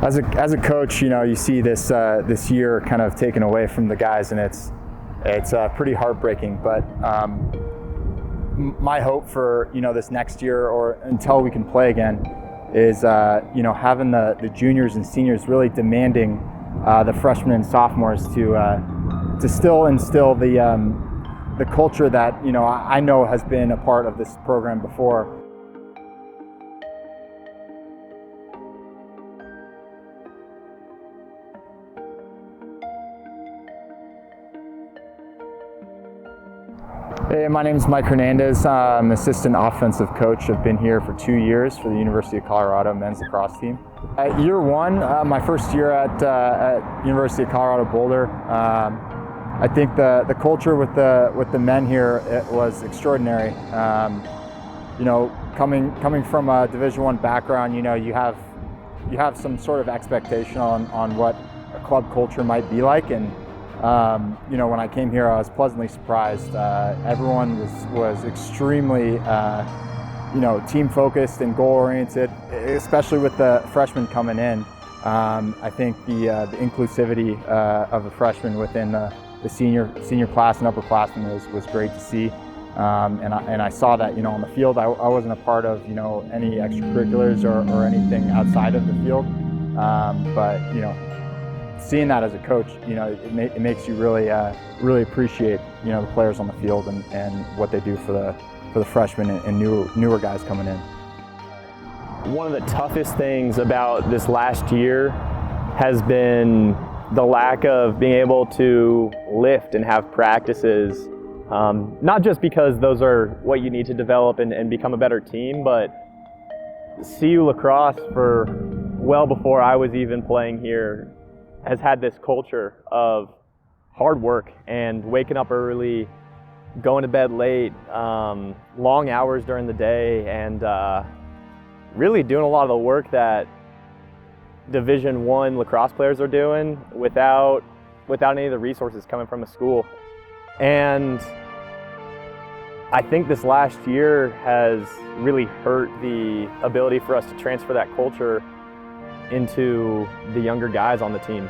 As a coach, you see this this year kind of taken away from the guys, and it's pretty heartbreaking. But my hope for this next year, or until we can play again, is having the juniors and seniors really demanding the freshmen and sophomores to still instill the culture that I know has been a part of this program before. Hey, my name is Mike Hernandez. I'm assistant offensive coach. I've been here for 2 years for the University of Colorado men's lacrosse team. Year one, my first year at University of Colorado Boulder, I think the culture with the men here, it was extraordinary. Coming from a Division I background, you have some sort of expectation on what a club culture might be like, and when I came here, I was pleasantly surprised. Everyone was extremely, team focused and goal oriented, especially with the freshmen coming in. I think the inclusivity of the freshmen within the senior class and upperclassmen was great to see. And I saw that, on the field. I wasn't a part of, any extracurriculars or anything outside of the field. But seeing that as a coach, it makes you really appreciate, the players on the field and what they do for the freshmen and newer guys coming in. One of the toughest things about this last year has been the lack of being able to lift and have practices. Not just because those are what you need to develop and become a better team, but CU Lacrosse, for well before I was even playing here, has had this culture of hard work and waking up early, going to bed late, long hours during the day, and really doing a lot of the work that Division I lacrosse players are doing without any of the resources coming from a school. And I think this last year has really hurt the ability for us to transfer that culture into the younger guys on the team.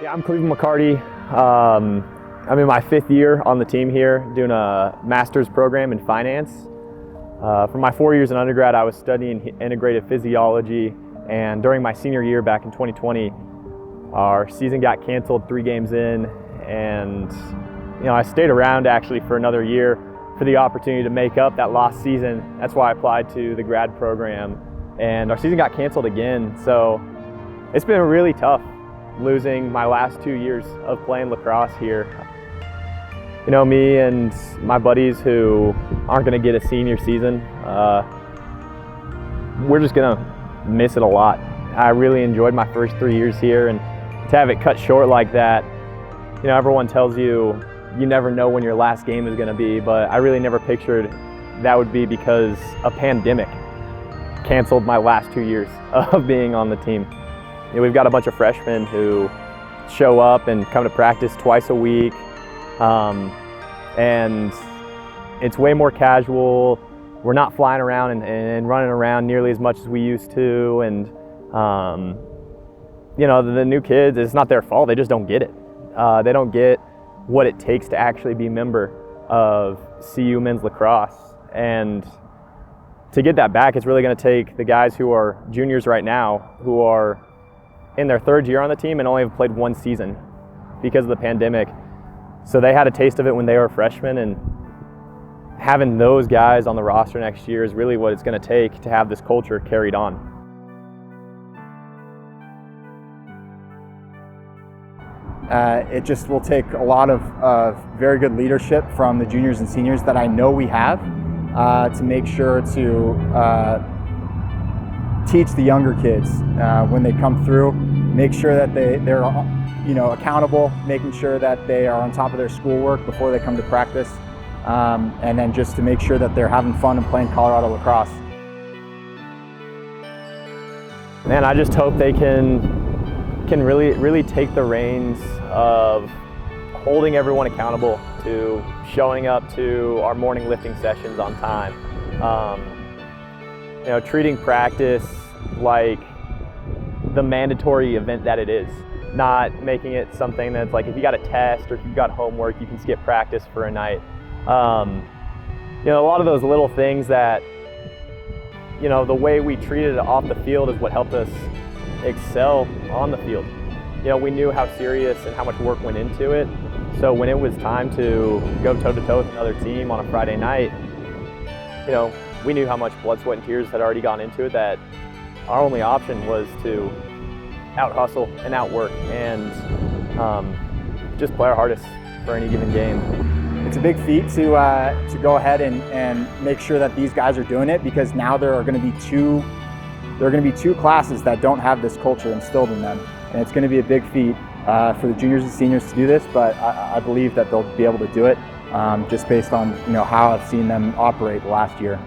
Yeah, I'm Cleveland McCarty. I'm in my 5th year on the team here, doing a master's program in finance. For my 4 years in undergrad, I was studying integrative physiology, and during my senior year back in 2020, our season got canceled 3 games in, and I stayed around actually for another year for the opportunity to make up that lost season. That's why I applied to the grad program, and our season got canceled again. So it's been really tough losing my last 2 years of playing lacrosse here. Me and my buddies who aren't gonna get a senior season, we're just gonna miss it a lot. I really enjoyed my first 3 years here, and to have it cut short like that, everyone tells you you never know when your last game is going to be, but I really never pictured that would be because a pandemic canceled my last 2 years of being on the team. We've got a bunch of freshmen who show up and come to practice twice a week, and it's way more casual. We're not flying around and running around nearly as much as we used to, and the new kids, it's not their fault, they just don't get it. They don't get what it takes to actually be a member of CU men's lacrosse. And to get that back, it's really going to take the guys who are juniors right now, who are in their 3rd year on the team and only have played 1 season because of the pandemic. So they had a taste of it when they were freshmen, and having those guys on the roster next year is really what it's going to take to have this culture carried on. It just will take a lot of very good leadership from the juniors and seniors that I know we have to make sure to teach the younger kids when they come through, make sure that they're accountable, making sure that they are on top of their schoolwork before they come to practice, and then just to make sure that they're having fun and playing Colorado lacrosse. Man, I just hope they can really take the reins of holding everyone accountable to showing up to our morning lifting sessions on time. treating practice like the mandatory event that it is, not making it something that's like if you got a test or if you've got homework, you can skip practice for a night. A lot of those little things that, the way we treated it off the field is what helped us excel on the field. We knew how serious and how much work went into it. So when it was time to go toe-to-toe with another team on a Friday night, we knew how much blood, sweat, and tears had already gone into it, that our only option was to out-hustle and outwork and just play our hardest for any given game. It's a big feat to go ahead and make sure that these guys are doing it, because now there are going to be two classes that don't have this culture instilled in them, and it's going to be a big feat for the juniors and seniors to do this. But I believe that they'll be able to do it just based on how I've seen them operate last year.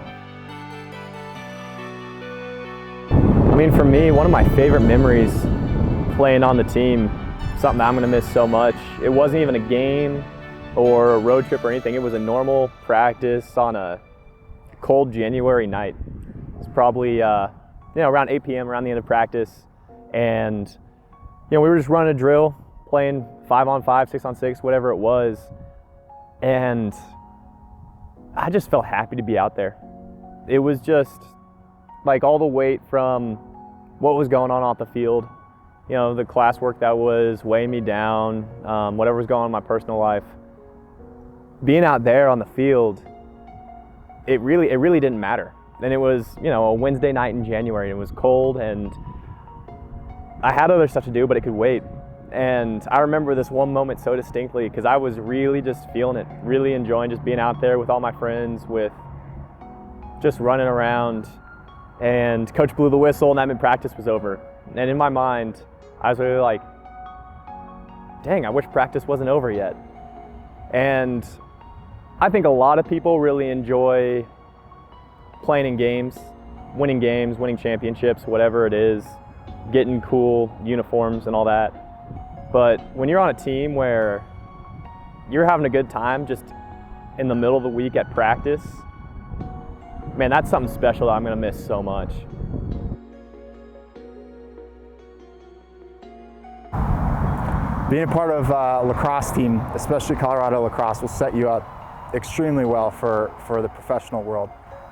For me, one of my favorite memories playing on the team, something I'm going to miss so much. It wasn't even a game or a road trip or anything. It was a normal practice on a cold January night. It's probably around 8 p.m. around the end of practice, and we were just running a drill, playing 5-on-5, 6-on-6, whatever it was, and I just felt happy to be out there. It was just like all the weight from what was going on off the field, the classwork that was weighing me down, whatever was going on in my personal life. Being out there on the field, it really didn't matter. And it was, a Wednesday night in January. It was cold, and I had other stuff to do, but it could wait. And I remember this one moment so distinctly, because I was really just feeling it, really enjoying just being out there with all my friends, with just running around. And coach blew the whistle, and that meant practice was over. And in my mind, I was really like, dang, I wish practice wasn't over yet. And I think a lot of people really enjoy playing in games, winning championships, whatever it is, getting cool uniforms and all that. But when you're on a team where you're having a good time just in the middle of the week at practice, man, that's something special that I'm going to miss so much. Being a part of a lacrosse team, especially Colorado lacrosse, will set you up extremely well for the professional world.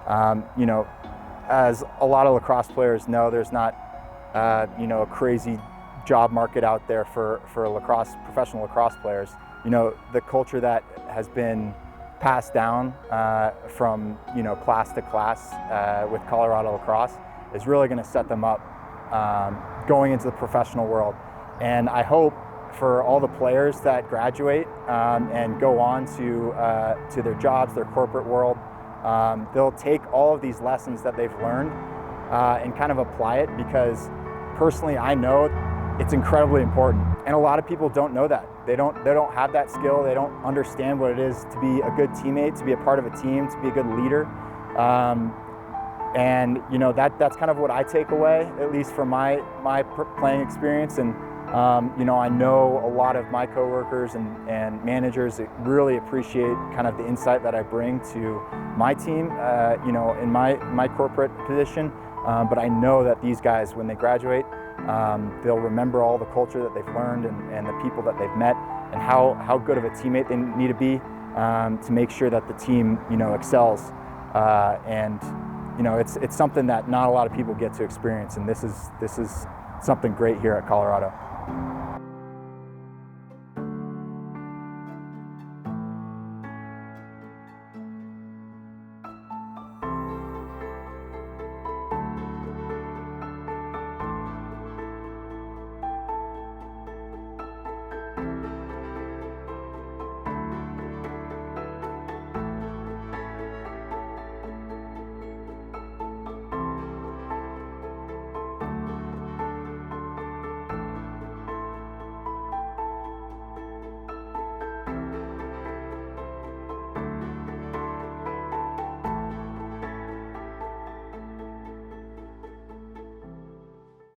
As a lot of lacrosse players know, there's not a crazy job market out there for professional lacrosse players. The culture that has been passed down from class to class with Colorado lacrosse is really going to set them up going into the professional world. And I hope for all the players that graduate and go on to their jobs, their corporate world, they'll take all of these lessons that they've learned and kind of apply it, because personally I know it's incredibly important, and a lot of people don't know that. They don't have that skill. They don't understand what it is to be a good teammate, to be a part of a team, to be a good leader. And that's kind of what I take away, at least from my playing experience. And I know a lot of my coworkers and managers really appreciate kind of the insight that I bring to my team, in my corporate position. But I know that these guys, when they graduate, they'll remember all the culture that they've learned and the people that they've met, and how good of a teammate they need to be to make sure that the team excels. It's something that not a lot of people get to experience, and this is something great here at Colorado.